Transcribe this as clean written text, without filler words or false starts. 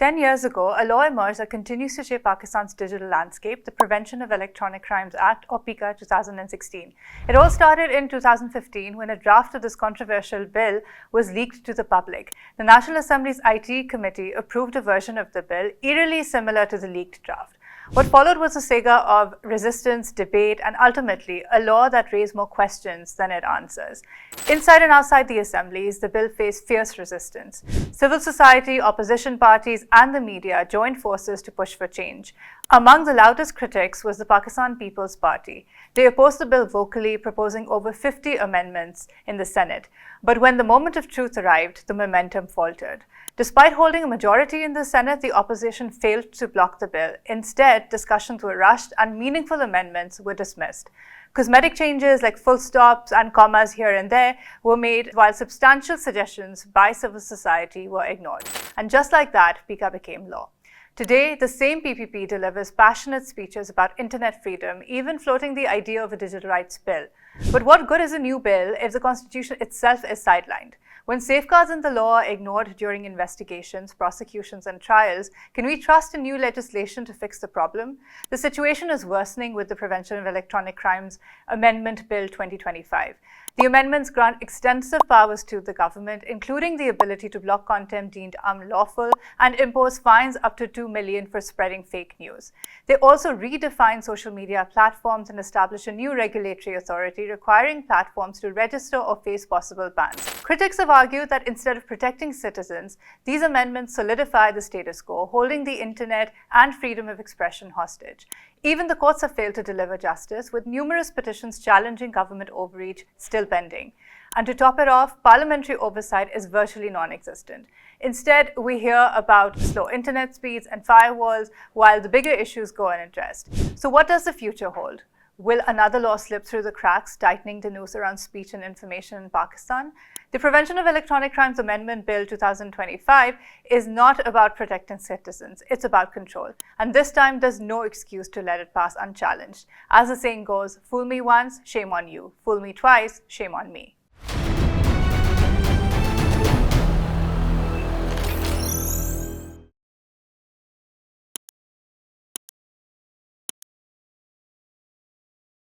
10 years ago, a law emerged that continues to shape Pakistan's digital landscape, the Prevention of Electronic Crimes Act, or PECA 2016. It all started in 2015 when a draft of this controversial bill was leaked to the public. The National Assembly's IT committee approved a version of the bill eerily similar to the leaked draft. What followed was a saga of resistance, debate, and ultimately a law that raised more questions than it answers. Inside and outside the assemblies, the bill faced fierce resistance. Civil society, opposition parties, and the media joined forces to push for change. Among the loudest critics was the Pakistan People's Party. They opposed the bill vocally, proposing over 50 amendments in the Senate. But when the moment of truth arrived, the momentum faltered. Despite holding a majority in the Senate, the opposition failed to block the bill. Instead, discussions were rushed and meaningful amendments were dismissed. Cosmetic changes like full stops and commas here and there were made, while substantial suggestions by civil society were ignored. And just like that, PECA became law. Today, the same PPP delivers passionate speeches about internet freedom, even floating the idea of a digital rights bill. But what good is a new bill if the Constitution itself is sidelined? When safeguards in the law are ignored during investigations, prosecutions, and trials, can we trust in new legislation to fix the problem? The situation is worsening with the Prevention of Electronic Crimes Amendment Bill 2025. The amendments grant extensive powers to the government, including the ability to block content deemed unlawful and impose fines up to $2 million for spreading fake news. They also redefine social media platforms and establish a new regulatory authority requiring platforms to register or face possible bans. Critics have argued that instead of protecting citizens, these amendments solidify the status quo, holding the internet and freedom of expression hostage. Even the courts have failed to deliver justice, with numerous petitions challenging government overreach still pending. And to top it off, parliamentary oversight is virtually non-existent. Instead, we hear about slow internet speeds and firewalls, while the bigger issues go unaddressed. So what does the future hold? Will another law slip through the cracks, tightening the noose around speech and information in Pakistan? The Prevention of Electronic Crimes Amendment Bill 2025 is not about protecting citizens, it's about control. And this time, there's no excuse to let it pass unchallenged. As the saying goes, fool me once, shame on you. Fool me twice, shame on me.